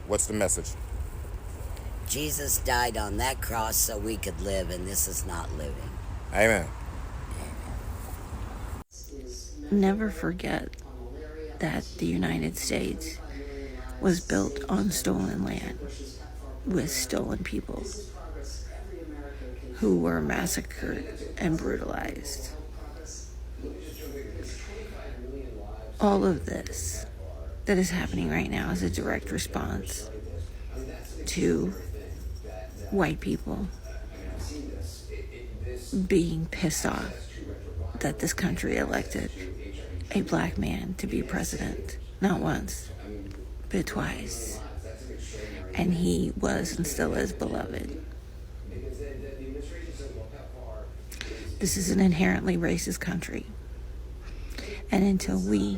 What's the message? Jesus died on that cross so we could live, and this is not living. Amen. Never forget that the United States was built on stolen land with stolen people who were massacred and brutalized. All of this that is happening right now is a direct response to white people being pissed off that this country elected a black man to be president, not once, but twice. And he was and still is beloved. This is an inherently racist country. And until we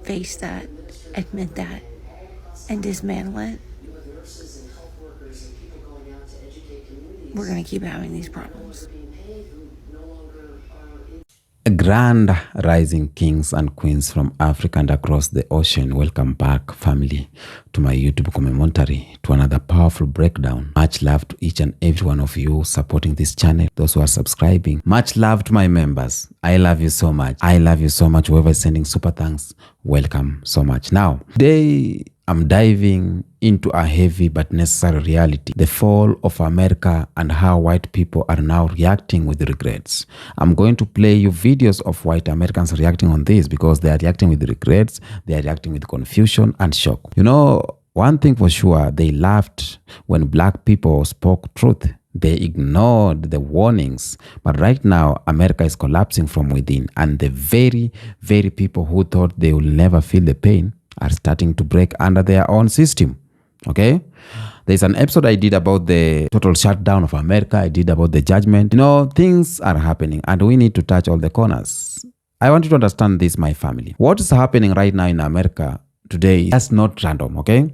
face that, admit that, and dismantle it, we're going to keep having these problems. Grand rising kings and queens from Africa and across the ocean. Welcome back, family, to my YouTube commentary, to another powerful breakdown. Much love to each and every one of you supporting this channel, those who are subscribing. Much love to my members. I love you so much. I love you so much. Whoever is sending super thanks, welcome so much. Now, today I'm diving into a heavy but necessary reality, the fall of America and how white people are now reacting with regrets. I'm going to play you videos of white Americans reacting on this because they are reacting with regrets, they are reacting with confusion and shock. You know, one thing for sure, they laughed when black people spoke truth. They ignored the warnings. But right now, America is collapsing from within, and the very, very people who thought they will never feel the pain are starting to break under their own system. Okay? There's an episode I did about the total shutdown of America. I did about the judgment. You know, things are happening and we need to touch all the corners. I want you to understand this, my family. What is happening right now in America today is not random, okay?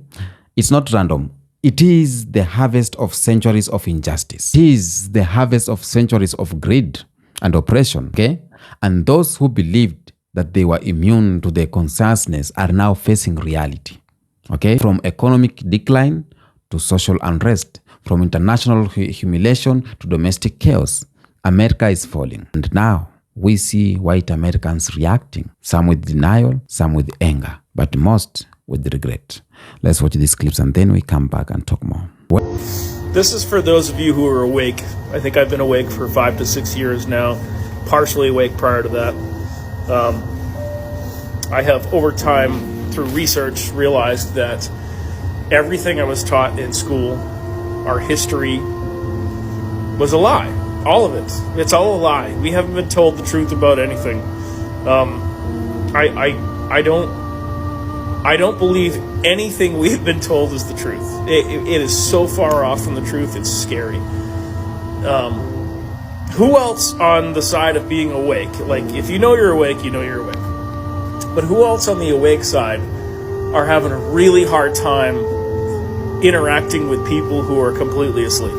It's not random. It is the harvest of centuries of injustice. It is the harvest of centuries of greed and oppression, okay? And those who believed that they were immune to the consciousness are now facing reality, okay? From economic decline to social unrest, from international humiliation to domestic chaos, America is falling. And now we see white Americans reacting, some with denial, some with anger, but most with regret. Let's watch these clips and then we come back and talk more. This is for those of you who are awake. I think I've been awake for 5 to 6 years now, partially awake prior to that. I have, over time, through research, realized that everything I was taught in school, our history, was a lie. All of it. It's all a lie. We haven't been told the truth about anything. I don't believe anything we've been told is the truth. It is so far off from the truth, it's scary. Who else on the side of being awake? Like, if you know you're awake, you know you're awake. But who else on the awake side are having a really hard time interacting with people who are completely asleep?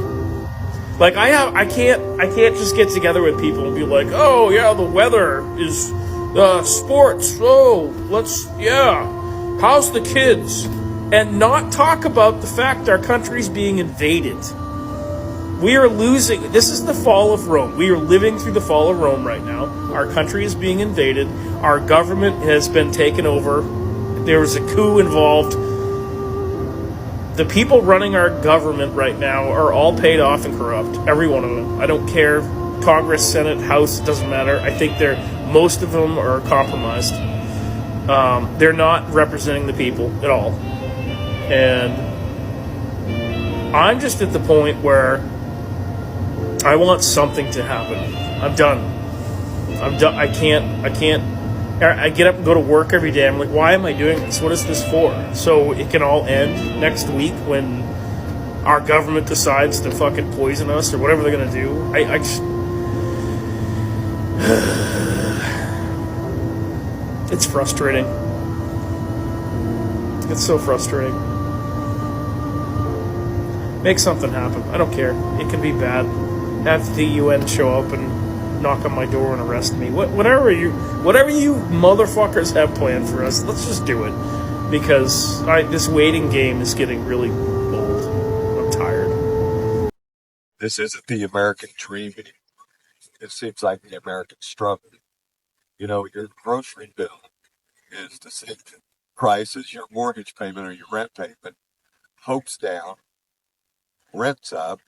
Like, I can't just get together with people and be like, oh yeah, the weather is sports. Oh, how's the kids? And not talk about the fact our country's being invaded. We are losing. This is the fall of Rome. We are living through the fall of Rome right now. Our country is being invaded. Our government has been taken over. There was a coup involved. The people running our government right now are all paid off and corrupt. Every one of them. I don't care. Congress, Senate, House, it doesn't matter. I think most of them are compromised. They're not representing the people at all. And I'm just at the point where I want something to happen. I'm done. I get up and go to work every day. I'm like, why am I doing this? What is this for? So it can all end next week when our government decides to fucking poison us or whatever they're gonna do. I just it's frustrating. It's so frustrating. Make something happen. I don't care. It can be bad. Have the UN show up and knock on my door and arrest me. Whatever you motherfuckers have planned for us, let's just do it. because this waiting game is getting really old. I'm tired. This isn't the American dream anymore. It seems like the American struggle. You know, your grocery bill is the same price as your mortgage payment or your rent payment. Hope's down, rent's up.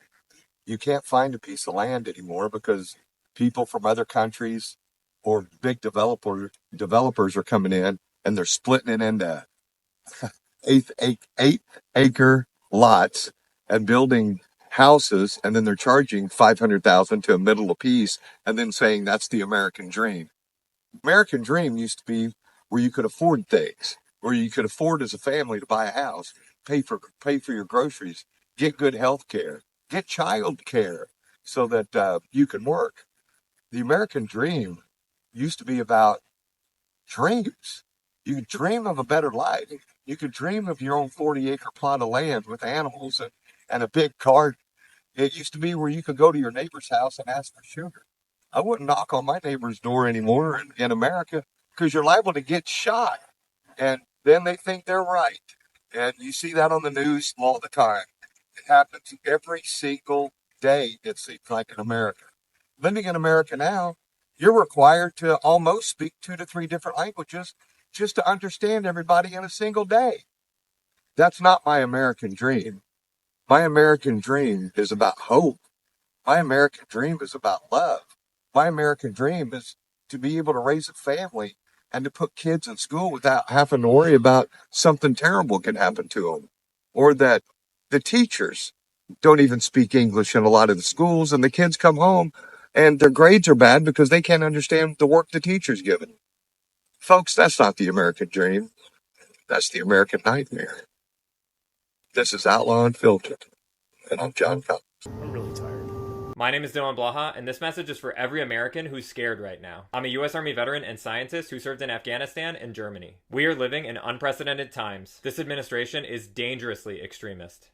You can't find a piece of land anymore because people from other countries or big developers are coming in and they're splitting it into eighth acre lots and building houses, and then they're charging $500,000 to a middle apiece, and then saying that's the American dream. American dream used to be where you could afford things, where you could afford as a family to buy a house, pay for your groceries, get good health care, get child care, so that you can work. The American dream used to be about dreams. You could dream of a better life. You could dream of your own 40-acre plot of land with animals and a big garden. It used to be where you could go to your neighbor's house and ask for sugar. I wouldn't knock on my neighbor's door anymore in America because you're liable to get shot. And then they think they're right. And you see that on the news all the time. It happens every single day, it seems like, in America. Living in America now, you're required to almost speak 2 to 3 different languages just to understand everybody in a single day. That's not my American dream. My American dream is about hope. My American dream is about love. My American dream is to be able to raise a family and to put kids in school without having to worry about something terrible can happen to them, or that the teachers don't even speak English in a lot of the schools, and the kids come home and their grades are bad because they can't understand the work the teacher's given. Folks, that's not the American dream. That's the American nightmare. This is Outlaw Unfiltered, and I'm John Cup. I'm really tired. My name is Dylan Blaha, and this message is for every American who's scared right now. I'm a U.S. Army veteran and scientist who served in Afghanistan and Germany. We are living in unprecedented times. This administration is dangerously extremist.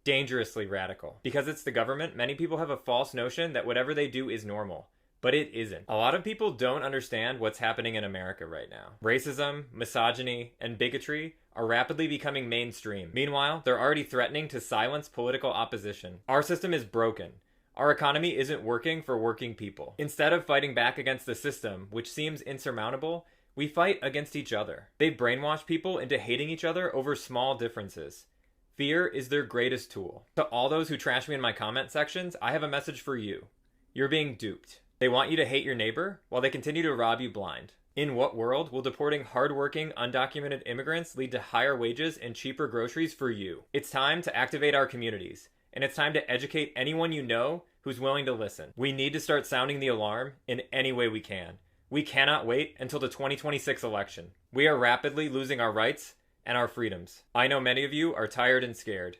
Dangerously radical. Because it's the government, many people have a false notion that whatever they do is normal. But it isn't. A lot of people don't understand what's happening in America right now. Racism, misogyny, and bigotry are rapidly becoming mainstream. Meanwhile, they're already threatening to silence political opposition. Our system is broken. Our economy isn't working for working people. Instead of fighting back against the system, which seems insurmountable, we fight against each other. They've brainwashed people into hating each other over small differences. Fear is their greatest tool. To all those who trash me in my comment sections, I have a message for you. You're being duped. They want you to hate your neighbor while they continue to rob you blind. In what world will deporting hardworking, undocumented immigrants lead to higher wages and cheaper groceries for you? It's time to activate our communities, and it's time to educate anyone you know who's willing to listen. We need to start sounding the alarm in any way we can. We cannot wait until the 2026 election. We are rapidly losing our rights and our freedoms. I know many of you are tired and scared.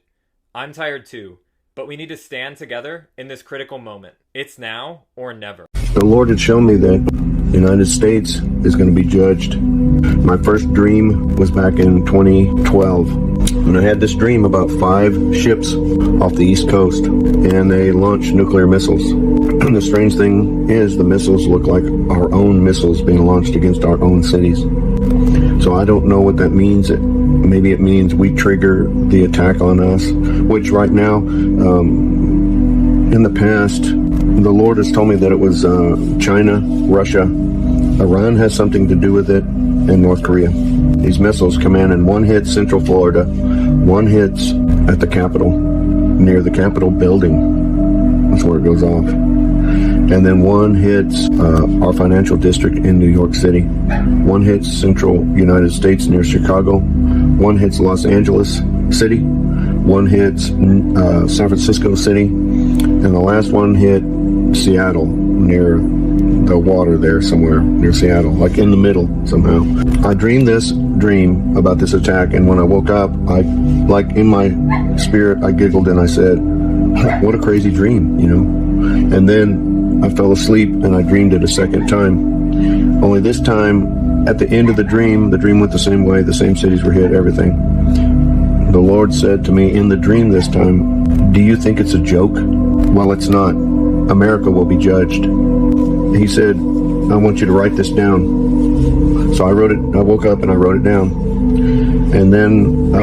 I'm tired too, but we need to stand together in this critical moment. It's now or never. The Lord had shown me that the United States is going to be judged. My first dream was back in 2012. And I had this dream about 5 ships off the East Coast, and they launched nuclear missiles. And the strange thing is the missiles look like our own missiles being launched against our own cities. So I don't know what that means. Maybe it means we trigger the attack on us, which right now, in the past, the Lord has told me that it was China, Russia, Iran has something to do with it, and North Korea. These missiles come in and one hits Central Florida, one hits at the Capitol, near the Capitol building. That's where it goes off. And then one hits our financial district in New York City. One hits central United States near Chicago. One hits Los Angeles City. One hits San Francisco City. And the last one hit Seattle, near the water there somewhere, near Seattle, like in the middle somehow. I dreamed this dream about this attack, and when I woke up, like in my spirit, I giggled and I said, what a crazy dream, you know? And then I fell asleep and I dreamed it a second time. Only this time, at the end of the dream went the same way, the same cities were hit, everything. The Lord said to me in the dream this time, do you think it's a joke? Well, it's not. America will be judged. He said, I want you to write this down. So I wrote it. I woke up and I wrote it down. And then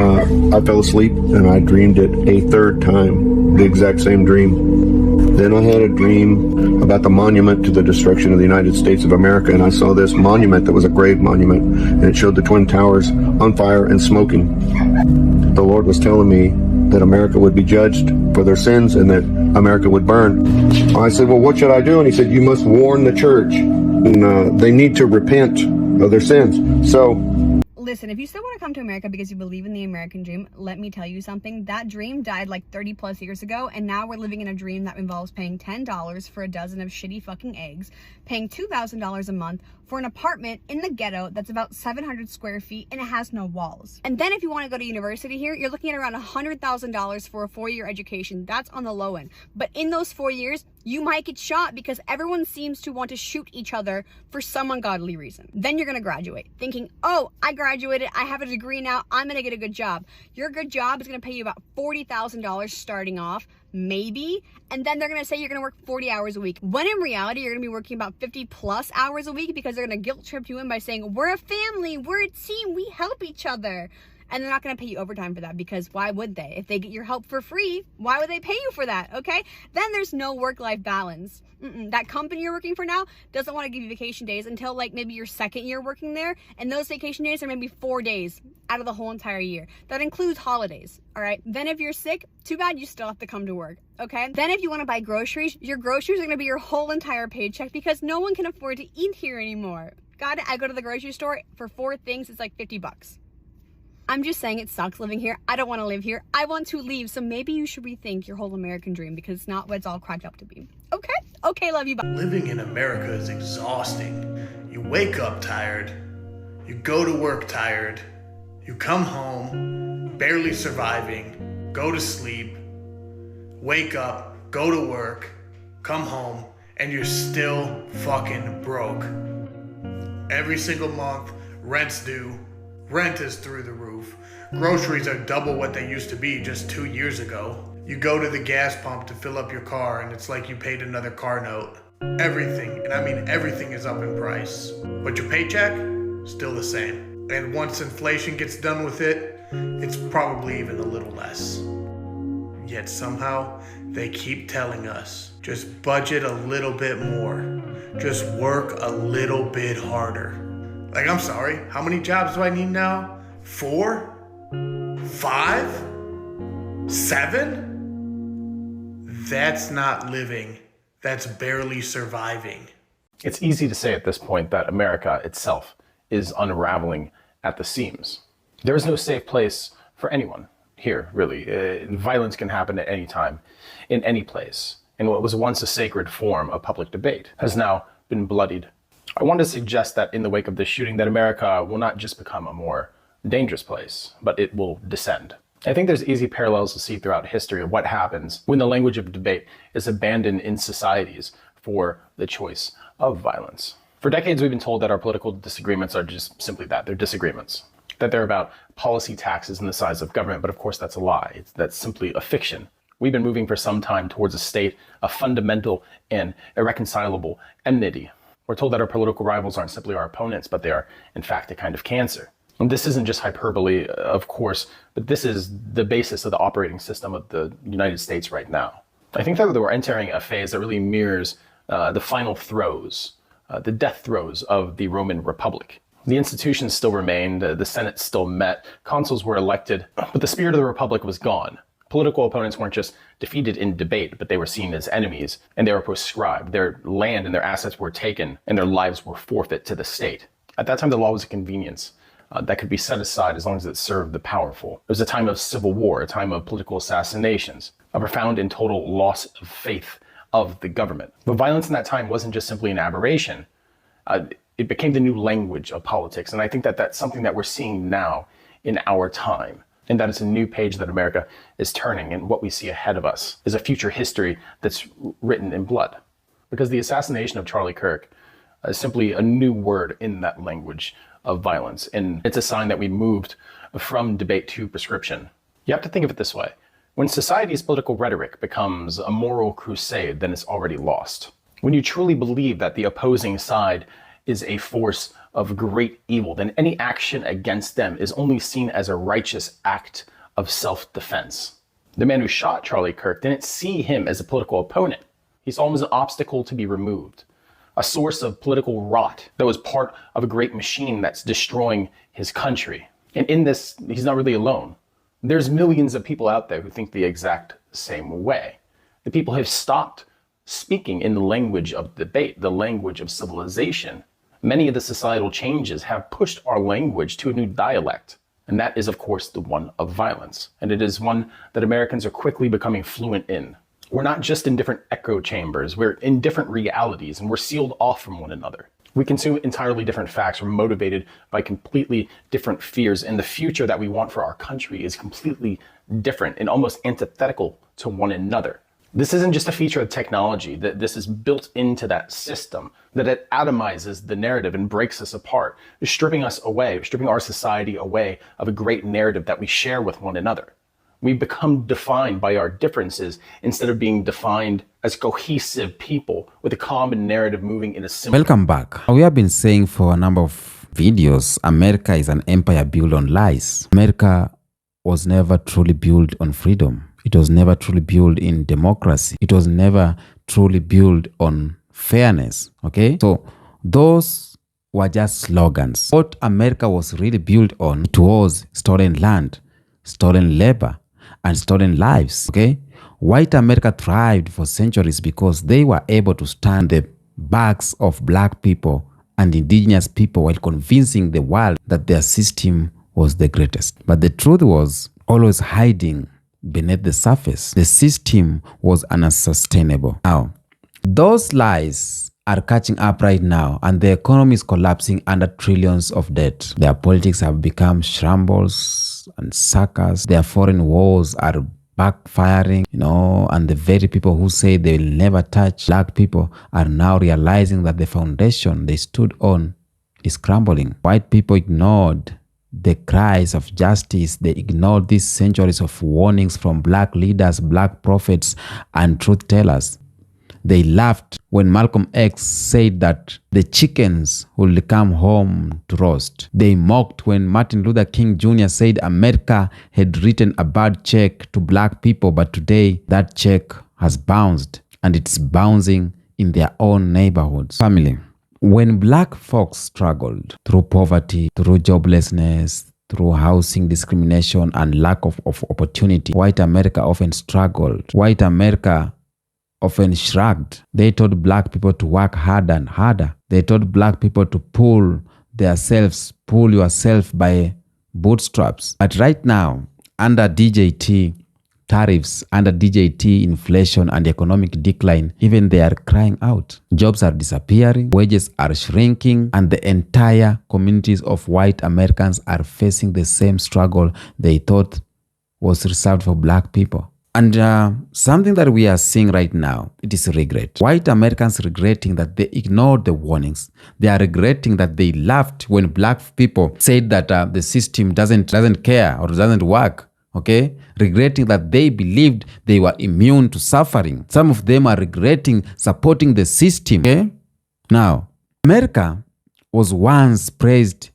I fell asleep and I dreamed it a third time, the exact same dream. Then I had a dream about the monument to the destruction of the United States of America, and I saw this monument that was a grave monument, and it showed the Twin Towers on fire and smoking. The Lord was telling me that America would be judged for their sins and that America would burn. I said, well, what should I do? And he said, you must warn the church, and they need to repent of their sins. So, listen, if you still want to come to America because you believe in the American dream, let me tell you something. That dream died like 30 plus years ago, and now we're living in a dream that involves paying $10 for a dozen of shitty fucking eggs, paying $2,000 a month for an apartment in the ghetto that's about 700 square feet and it has no walls. And then if you want to go to university here, you're looking at around $100,000 for a 4-year education. That's on the low end. But in those 4 years, you might get shot because everyone seems to want to shoot each other for some ungodly reason. Then you're going to graduate thinking, oh, I graduated, I have a degree now, I'm going to get a good job. Your good job is going to pay you about $40,000 starting off, maybe, and then they're going to say you're going to work 40 hours a week. When in reality, you're going to be working about 50 plus hours a week because they're going to guilt trip you in by saying, we're a family, we're a team, we help each other. And they're not going to pay you overtime for that because why would they? If they get your help for free, why would they pay you for that? Okay? Then there's no work-life balance. That company you're working for now doesn't want to give you vacation days until like maybe your second year working there. And those vacation days are maybe 4 days out of the whole entire year. That includes holidays. All right? Then if you're sick, too bad, you still have to come to work. Okay? Then if you want to buy groceries, your groceries are going to be your whole entire paycheck because no one can afford to eat here anymore. Got it? I go to the grocery store for 4 things. It's like $50. I'm just saying it sucks living here. I don't want to live here. I want to leave. So maybe you should rethink your whole American dream because it's not what it's all cracked up to be. Okay? Okay, love you. Bye. Living in America is exhausting. You wake up tired. You go to work tired. You come home, barely surviving. Go to sleep. Wake up, go to work, come home, and you're still fucking broke. Every single month, rent's due. Rent is through the roof. Groceries are double what they used to be just 2 years ago. You go to the gas pump to fill up your car and it's like you paid another car note. Everything, and I mean everything, is up in price. But your paycheck, still the same. And once inflation gets done with it, it's probably even a little less. Yet somehow, they keep telling us, just budget a little bit more. Just work a little bit harder. Like, I'm sorry, how many jobs do I need now? 4? 5? 7? That's not living. That's barely surviving. It's easy to say at this point that America itself is unraveling at the seams. There is no safe place for anyone here, really. Violence can happen at any time, in any place. And what was once a sacred form of public debate has now been bloodied. I want to suggest that in the wake of this shooting, that America will not just become a more dangerous place, but it will descend. I think there's easy parallels to see throughout history of what happens when the language of debate is abandoned in societies for the choice of violence. For decades, we've been told that our political disagreements are just simply that, they're disagreements. That they're about policy, taxes, and the size of government, but of course that's a lie. That's simply a fiction. We've been moving for some time towards a state of fundamental and irreconcilable enmity. We're told that our political rivals aren't simply our opponents, but they are, in fact, a kind of cancer. And this isn't just hyperbole, of course, but this is the basis of the operating system of the United States right now. I think that we're entering a phase that really mirrors the final throes, the death throes of the Roman Republic. The institutions still remained, the Senate still met, consuls were elected, but the spirit of the Republic was gone. Political opponents weren't just defeated in debate, but they were seen as enemies, and they were proscribed. Their land and their assets were taken, and their lives were forfeit to the state. At that time, the law was a convenience that could be set aside as long as it served the powerful. It was a time of civil war, a time of political assassinations, a profound and total loss of faith of the government. But violence in that time wasn't just simply an aberration. It became the new language of politics, and I think that that's something that we're seeing now in our time. And that it's a new page that America is turning, and what we see ahead of us is a future history that's written in blood. Because the assassination of Charlie Kirk is simply a new word in that language of violence, and it's a sign that we moved from debate to prescription. You have to think of it this way. When society's political rhetoric becomes a moral crusade, then it's already lost. When you truly believe that the opposing side is a force of great evil, then any action against them is only seen as a righteous act of self-defense. The man who shot Charlie Kirk didn't see him as a political opponent. He saw him as an obstacle to be removed, a source of political rot that was part of a great machine that's destroying his country. And in this, he's not really alone. There's millions of people out there who think the exact same way. The people have stopped speaking in the language of debate, the language of civilization. Many of the societal changes have pushed our language to a new dialect. And that is, of course, the one of violence. And it is one that Americans are quickly becoming fluent in. We're not just in different echo chambers, we're in different realities, and we're sealed off from one another. We consume entirely different facts. We're motivated by completely different fears, and the future that we want for our country is completely different and almost antithetical to one another. This isn't just a feature of technology, that this is built into that system, that it atomizes the narrative and breaks us apart, stripping us away, stripping our society away of a great narrative that we share with one another. We become defined by our differences instead of being defined as cohesive people with a common narrative moving in a similar... Welcome back. We have been saying for a number of videos, America is an empire built on lies. America was never truly built on freedom. It was never truly built in democracy. It was never truly built on fairness. Okay? So those were just slogans. What America was really built on, it was stolen land, stolen labor, and stolen lives. Okay? White America thrived for centuries because they were able to stand the backs of black people and indigenous people while convincing the world that their system was the greatest. But the truth was always hiding beneath the surface. The system was unsustainable. Now, those lies are catching up right now, and the economy is collapsing under trillions of debt. Their politics have become shambles and suckers. Their foreign wars are backfiring, and the very people who say they will never touch black people are now realizing that the foundation they stood on is crumbling. White people ignored the cries of justice. They ignored these centuries of warnings from black leaders, black prophets, and truth tellers. They laughed when Malcolm X said that the chickens will come home to roast. They mocked when Martin Luther King Jr. said America had written a bad check to black people, but today that check has bounced, and it's bouncing in their own neighborhoods. Family. When black folks struggled through poverty, through joblessness, through housing discrimination and lack of opportunity, white America often struggled. White America often shrugged. They told black people to work harder and harder. They told black people to pull yourself by bootstraps. But right now, under DJT tariffs, under DJT inflation and economic decline, even they are crying out. Jobs are disappearing, wages are shrinking, and the entire communities of white Americans are facing the same struggle they thought was reserved for black people. And something that we are seeing right now, it is regret. White Americans regretting that they ignored the warnings. They are regretting that they laughed when black people said that the system doesn't care or doesn't work. Okay? Regretting that they believed they were immune to suffering. Some of them are regretting supporting the system. Okay? Now, America was once praised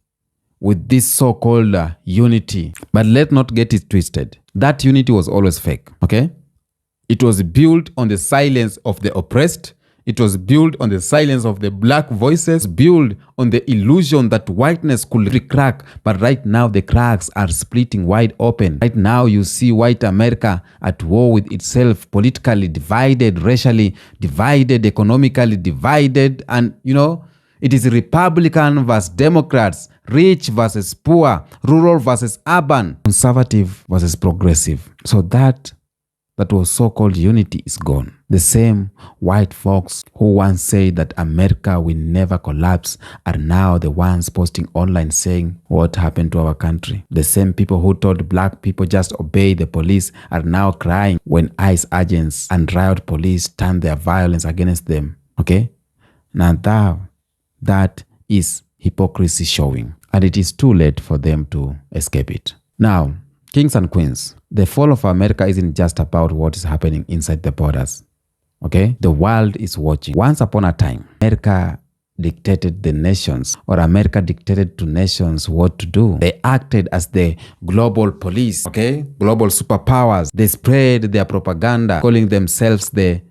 with this so-called unity. But let's not get it twisted. That unity was always fake. Okay? It was built on the silence of the oppressed. It was built on the silence of the black voices, built on the illusion that whiteness could crack. But right now, the cracks are splitting wide open. Right now, you see white America at war with itself, politically divided, racially divided, economically divided. And, it is Republican versus Democrats, rich versus poor, rural versus urban, conservative versus progressive. So that was so-called unity is gone. The same white folks who once said that America will never collapse are now the ones posting online saying what happened to our country. The same people who told black people just obey the police are now crying when ICE agents and riot police turn their violence against them. Okay? Now that is hypocrisy showing, and it is too late for them to escape it. Now, kings and queens, the fall of America isn't just about what is happening inside the borders. Okay? The world is watching. Once upon a time, America dictated the nations, or America dictated to nations what to do. They acted as the global police, okay? Global superpowers. They spread their propaganda, calling themselves the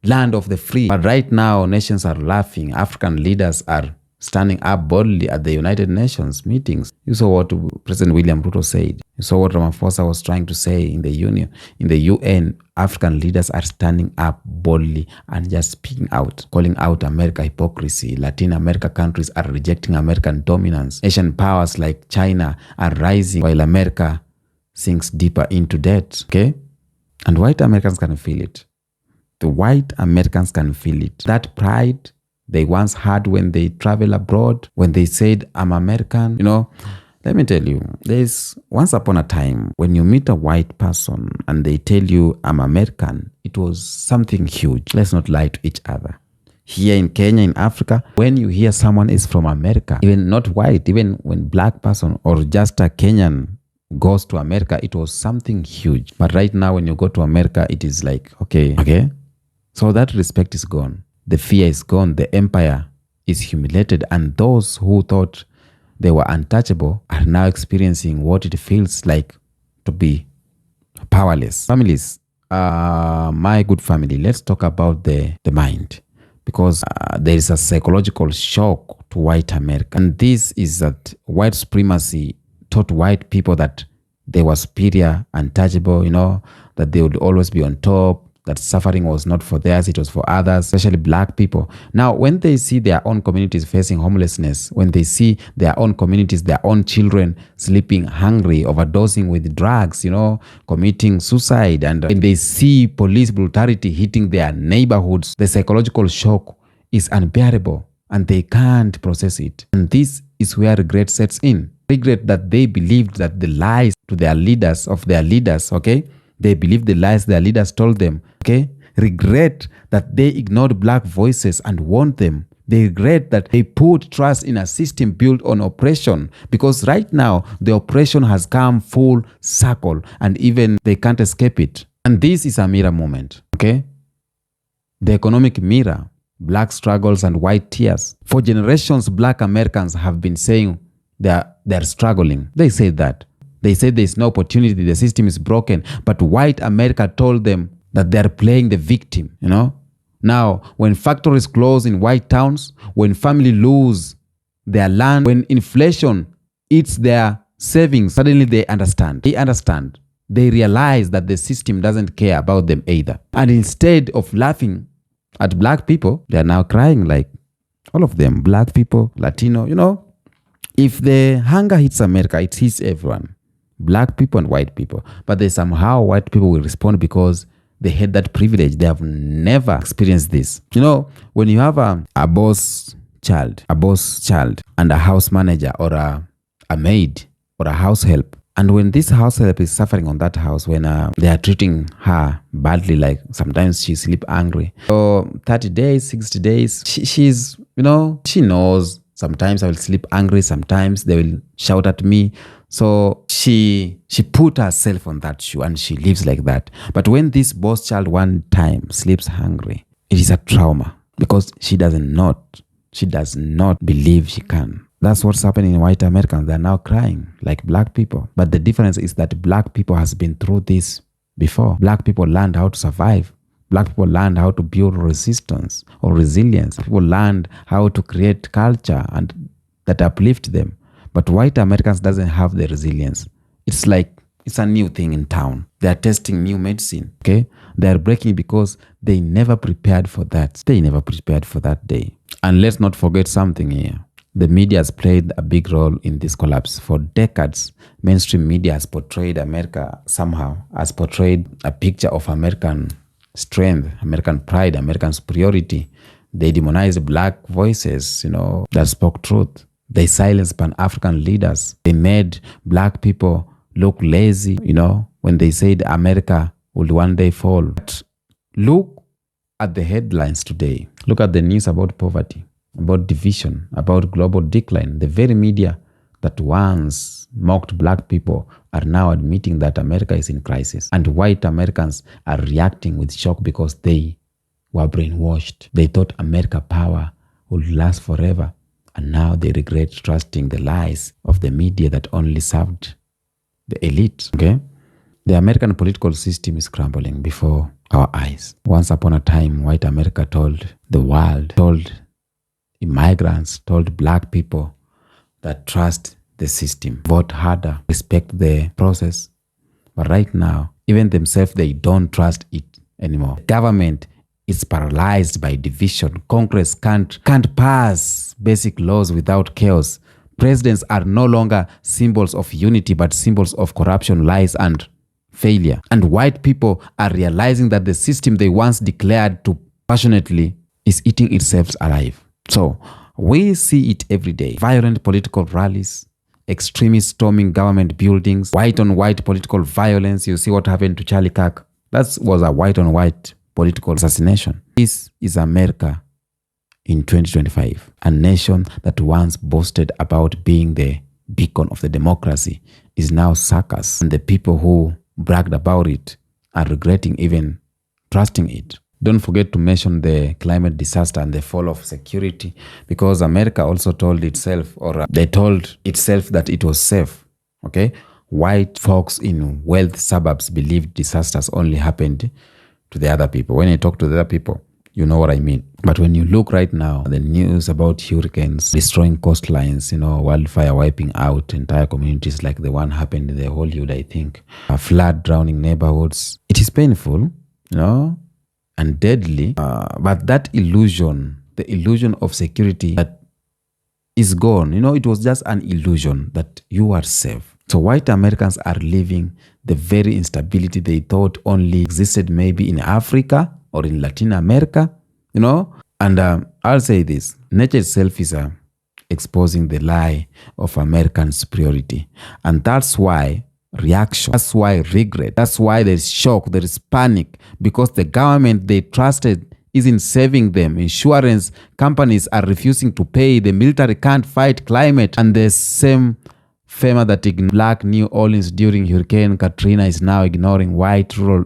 land of the free. But right now, nations are laughing. African leaders are standing up boldly at the United Nations meetings. You saw what President William Ruto said. You saw what Ramaphosa was trying to say in the UN. African leaders are standing up boldly and just speaking out, calling out America hypocrisy. Latin America countries are rejecting American dominance. Asian powers like China are rising while America sinks deeper into debt. Okay? And white Americans can feel it. The white Americans can feel it. That pride they once had when they travel abroad, when they said, I'm American. Let me tell you, there's once upon a time when you meet a white person and they tell you, I'm American, it was something huge. Let's not lie to each other. Here in Kenya, in Africa, when you hear someone is from America, even not white, even when black person or just a Kenyan goes to America, it was something huge. But right now, when you go to America, it is like, okay. So that respect is gone. The fear is gone. The empire is humiliated. And those who thought they were untouchable are now experiencing what it feels like to be powerless. Families, my good family, let's talk about the mind. Because there is a psychological shock to white America. And this is that white supremacy taught white people that they were superior, untouchable, that they would always be on top, that suffering was not for theirs, it was for others, especially black people. Now, when they see their own communities facing homelessness, when they see their own communities, their own children sleeping hungry, overdosing with drugs, committing suicide, and when they see police brutality hitting their neighborhoods, the psychological shock is unbearable and they can't process it. And this is where regret sets in. Regret that they believed that the lies to their leaders, okay? They believed the lies their leaders told them, okay? Regret that they ignored black voices and warned them. They regret that they put trust in a system built on oppression, because right now the oppression has come full circle and even they can't escape it. And this is a mirror moment, okay? The economic mirror, black struggles and white tears. For generations, black Americans have been saying they're struggling. They say that. They said there's no opportunity, the system is broken. But white America told them that they're playing the victim, Now, when factories close in white towns, when families lose their land, when inflation eats their savings, suddenly they understand. They realize that the system doesn't care about them either. And instead of laughing at black people, they're now crying like all of them, black people, Latino, If the hunger hits America, it hits everyone. Black people and white people. But somehow white people will respond because they had that privilege. They have never experienced this. When you have a boss child and a house manager or a maid or a house help, and when this house help is suffering on that house, when they are treating her badly, like sometimes she sleep angry. So 30 days, 60 days, she's, she knows sometimes I will sleep angry, sometimes they will shout at me. So she put herself on that shoe and she lives like that. But when this boss child one time sleeps hungry, it is a trauma because she does not believe she can. That's what's happening in white Americans. They're now crying like black people. But the difference is that black people has been through this before. Black people learned how to survive. Black people learned how to build resistance or resilience. People learned how to create culture and that uplift them. But white Americans doesn't have the resilience. It's like it's a new thing in town. They are testing new medicine, okay? They are breaking because they never prepared for that. They never prepared for that day. And let's not forget something here. The media has played a big role in this collapse. For decades, mainstream media has portrayed America somehow, has portrayed a picture of American strength, American pride, American superiority. They demonized black voices, that spoke truth. They silenced Pan-African leaders. They made black people look lazy, when they said America will one day fall. But look at the headlines today. Look at the news about poverty, about division, about global decline. The very media that once mocked black people are now admitting that America is in crisis. And white Americans are reacting with shock because they were brainwashed. They thought America power would last forever. And now they regret trusting the lies of the media that only served the elite. Okay? The American political system is crumbling before our eyes. Once upon a time, white America told the world, told immigrants, told black people that trust the system, vote harder, respect the process. But right now, even themselves, they don't trust it anymore. The government is paralyzed by division. Congress can't pass basic laws without chaos. Presidents are no longer symbols of unity, but symbols of corruption, lies, and failure. And white people are realizing that the system they once declared to passionately is eating itself alive. So we see it every day. Violent political rallies, extremists storming government buildings, white-on-white political violence. You see what happened to Charlie Kirk. That was a white-on-white political assassination. This is America in 2025, a nation that once boasted about being the beacon of the democracy is now suckers, and the people who bragged about it are regretting even trusting it. Don't forget to mention the climate disaster and the fall of security, because America also told itself, or they told itself that it was safe. Okay? White folks in wealth suburbs believed disasters only happened to the other people. When I talk to the other people, you know what I mean. But when you look right now, the news about hurricanes destroying coastlines, wildfire wiping out entire communities like the one happened in the Hollywood, I think, a flood drowning neighborhoods. It is painful, and deadly. But that illusion, the illusion of security, that is gone. It was just an illusion that you are safe. So white Americans are living the very instability they thought only existed maybe in Africa or in Latin America, And I'll say this, nature itself is exposing the lie of American superiority. And that's why reaction, that's why regret, that's why there's shock, there is panic, because the government they trusted isn't saving them. Insurance companies are refusing to pay. The military can't fight climate. And the same FEMA that ignored black New Orleans during Hurricane Katrina is now ignoring white rural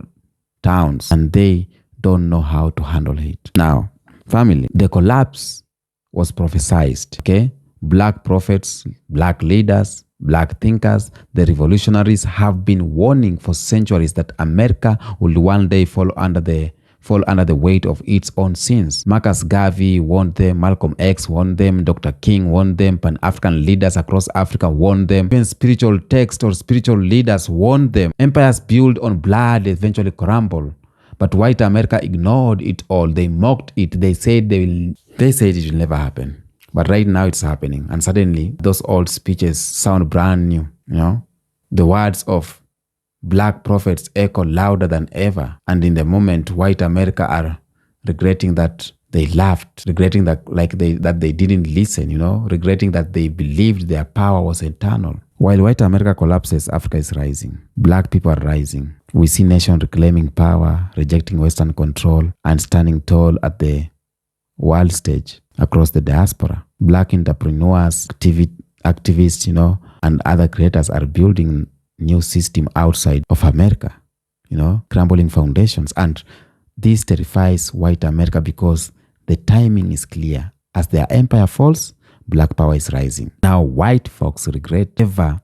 towns. And they don't know how to handle it. Now, family, the collapse was prophesied, okay? Black prophets, black leaders, black thinkers, the revolutionaries have been warning for centuries that America will one day fall under the weight of its own sins. Marcus Garvey warned them, Malcolm X warned them, Dr. King warned them, Pan-African leaders across Africa warned them, even spiritual texts or spiritual leaders warned them. Empires built on blood eventually crumble. But white America ignored it all. They mocked it. They said it will never happen. But right now it's happening. And suddenly those old speeches sound brand new. The words of black prophets echo louder than ever. And in the moment, white America are regretting that they laughed, regretting that that they didn't listen, regretting that they believed their power was eternal. While white America collapses, Africa is rising. Black people are rising. We see nations reclaiming power, rejecting Western control, and standing tall at the world stage across the diaspora. Black entrepreneurs, activists, and other creators are building new system outside of America, crumbling foundations. And this terrifies white America because the timing is clear. As their empire falls, black power is rising. Now, white folks regret ever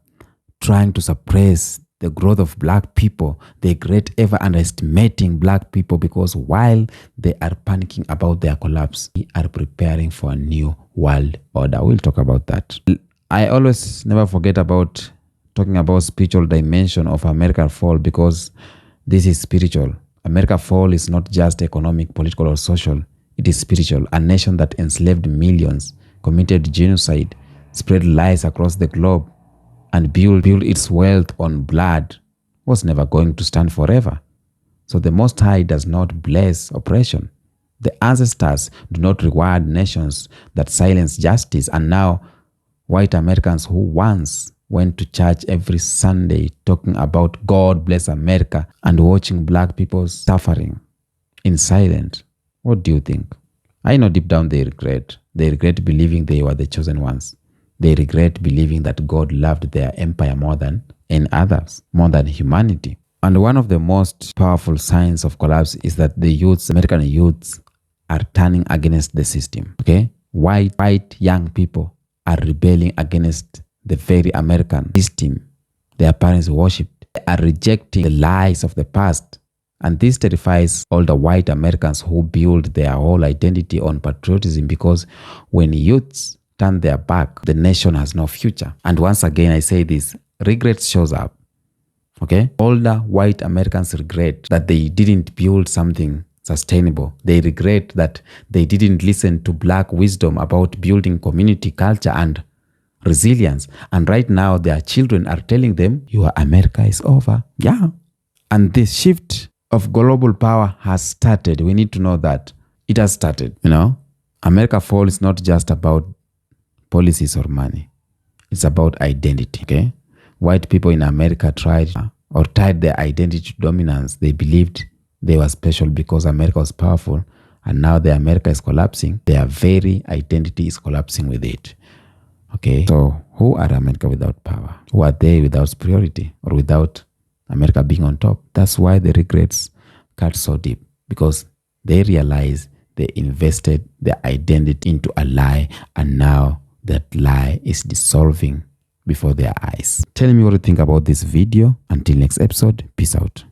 trying to suppress the growth of black people. They regret ever underestimating black people, because while they are panicking about their collapse, we are preparing for a new world order. We'll talk about that. I always never forget about talking about spiritual dimension of American fall, because this is spiritual. America fall is not just economic, political, or social. It is spiritual. A nation that enslaved millions, committed genocide, spread lies across the globe, and build its wealth on blood was never going to stand forever. So the Most High does not bless oppression. The ancestors do not reward nations that silence justice. And now, white Americans who once went to church every Sunday talking about God bless America and watching black people suffering in silence, what do you think? I know deep down they regret. They regret believing they were the chosen ones. They regret believing that God loved their empire more than any others, more than humanity. And one of the most powerful signs of collapse is that the American youths, are turning against the system. Okay? white young people are rebelling against the very American system their parents worshipped. They are rejecting the lies of the past. And this terrifies all the white Americans who build their whole identity on patriotism, because when youths turn their back, the nation has no future. And once again, I say this, regret shows up. Okay? Older white Americans regret that they didn't build something sustainable. They regret that they didn't listen to black wisdom about building community, culture, and resilience. And right now, their children are telling them, your America is over. Yeah. And this shift of global power has started. We need to know that it has started. You know, America fall is not just about policies or money. It's about identity. Okay? White people in America tied their identity to dominance. They believed they were special because America was powerful, and now the America is collapsing. Their very identity is collapsing with it. Okay, so who are America without power? Who are they without superiority or without America being on top? That's why the regrets cut so deep, because they realize they invested their identity into a lie, and now that lie is dissolving before their eyes. Tell me what you think about this video. Until next episode, peace out.